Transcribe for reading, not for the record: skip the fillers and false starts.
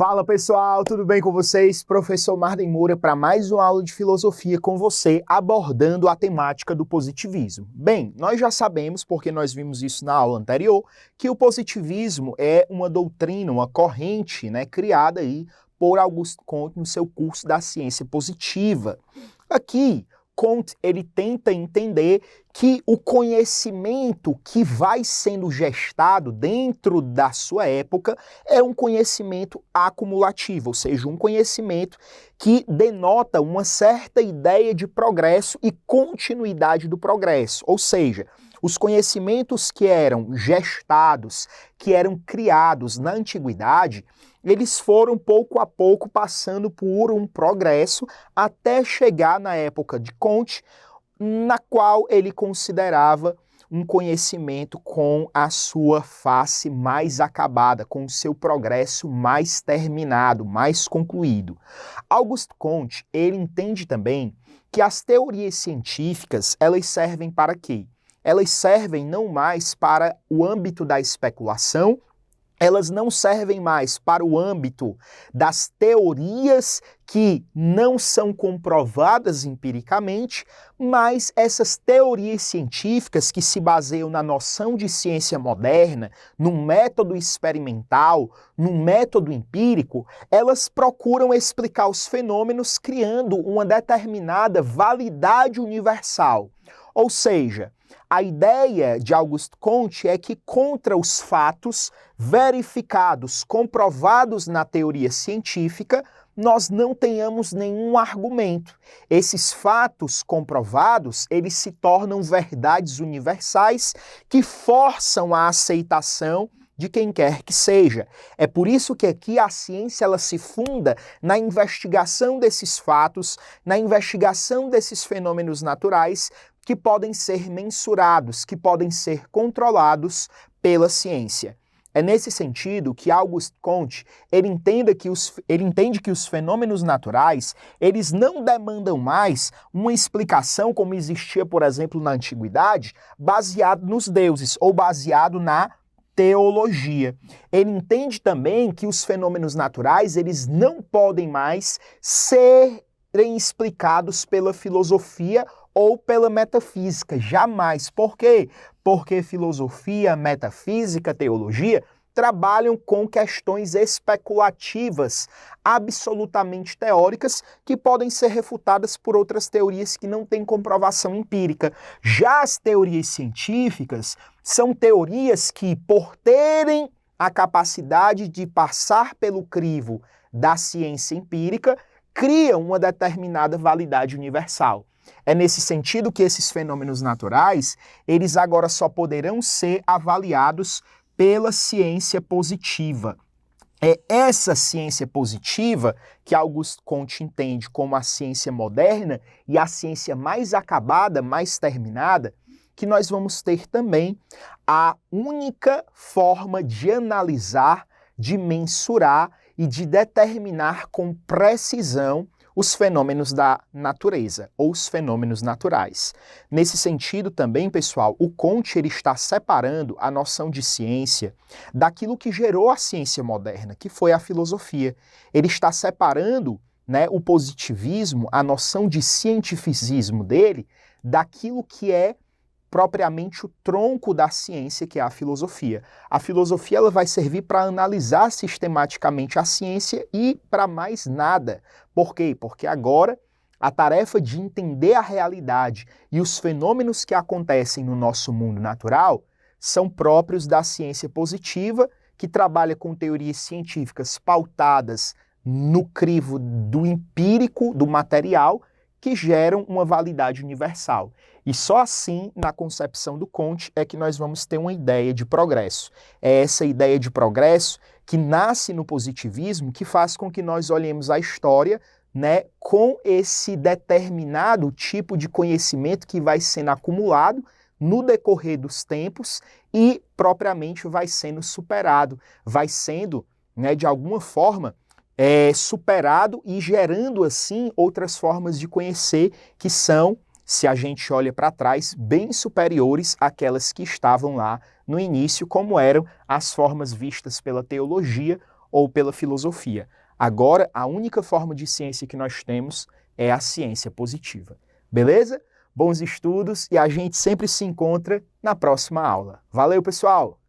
Fala pessoal, tudo bem com vocês? Professor Marden Moura para mais uma aula de filosofia com você, abordando a temática do positivismo. Bem, nós já sabemos, porque nós vimos isso na aula anterior, que o positivismo é uma doutrina, uma corrente, criada aí por Auguste Comte no seu curso da ciência positiva. Aqui, Comte, ele tenta entender que o conhecimento que vai sendo gestado dentro da sua época é um conhecimento acumulativo, ou seja, um conhecimento que denota uma certa ideia de progresso e continuidade do progresso, ou seja, os conhecimentos que eram gestados, que eram criados na antiguidade, eles foram pouco a pouco passando por um progresso até chegar na época de Comte, na qual ele considerava um conhecimento com a sua face mais acabada, com o seu progresso mais terminado, mais concluído. Auguste Comte, ele entende também que as teorias científicas, elas servem para quê? Elas servem não mais para o âmbito da especulação, elas não servem mais para o âmbito das teorias que não são comprovadas empiricamente, mas essas teorias científicas que se baseiam na noção de ciência moderna, num método experimental, num método empírico, elas procuram explicar os fenômenos criando uma determinada validade universal. Ou seja, a ideia de Auguste Comte é que contra os fatos verificados, comprovados na teoria científica, nós não tenhamos nenhum argumento. Esses fatos comprovados, eles se tornam verdades universais que forçam a aceitação de quem quer que seja. É por isso que aqui a ciência ela se funda na investigação desses fatos, na investigação desses fenômenos naturais que podem ser mensurados, que podem ser controlados pela ciência. É nesse sentido que Auguste Comte ele entende que os fenômenos naturais eles não demandam mais uma explicação como existia, por exemplo, na antiguidade, baseado nos deuses ou baseado na teologia. Ele entende também que os fenômenos naturais eles não podem mais serem explicados pela filosofia ou pela metafísica, jamais. Por quê? Porque filosofia, metafísica, teologia trabalham com questões especulativas, absolutamente teóricas, que podem ser refutadas por outras teorias que não têm comprovação empírica. Já as teorias científicas são teorias que, por terem a capacidade de passar pelo crivo da ciência empírica, criam uma determinada validade universal. É nesse sentido que esses fenômenos naturais, eles agora só poderão ser avaliados pela ciência positiva. É essa ciência positiva que Auguste Comte entende como a ciência moderna e a ciência mais acabada, mais terminada, que nós vamos ter também a única forma de analisar, de mensurar e de determinar com precisão os fenômenos da natureza, ou os fenômenos naturais. Nesse sentido também, pessoal, o Comte ele está separando a noção de ciência daquilo que gerou a ciência moderna, que foi a filosofia. Ele está separando, o positivismo, a noção de cientificismo dele, daquilo que é propriamente o tronco da ciência, que é a filosofia. A filosofia ela vai servir para analisar sistematicamente a ciência e para mais nada. Por quê? Porque agora a tarefa de entender a realidade e os fenômenos que acontecem no nosso mundo natural são próprios da ciência positiva, que trabalha com teorias científicas pautadas no crivo do empírico, do material, que geram uma validade universal. E só assim, na concepção do Comte, é que nós vamos ter uma ideia de progresso. É essa ideia de progresso que nasce no positivismo que faz com que nós olhemos a história, com esse determinado tipo de conhecimento que vai sendo acumulado no decorrer dos tempos e propriamente vai sendo superado, vai sendo, de alguma forma, superado e gerando assim outras formas de conhecer que são, se a gente olha para trás, bem superiores àquelas que estavam lá no início, como eram as formas vistas pela teologia ou pela filosofia. Agora, a única forma de ciência que nós temos é a ciência positiva. Beleza? Bons estudos e a gente sempre se encontra na próxima aula. Valeu, pessoal!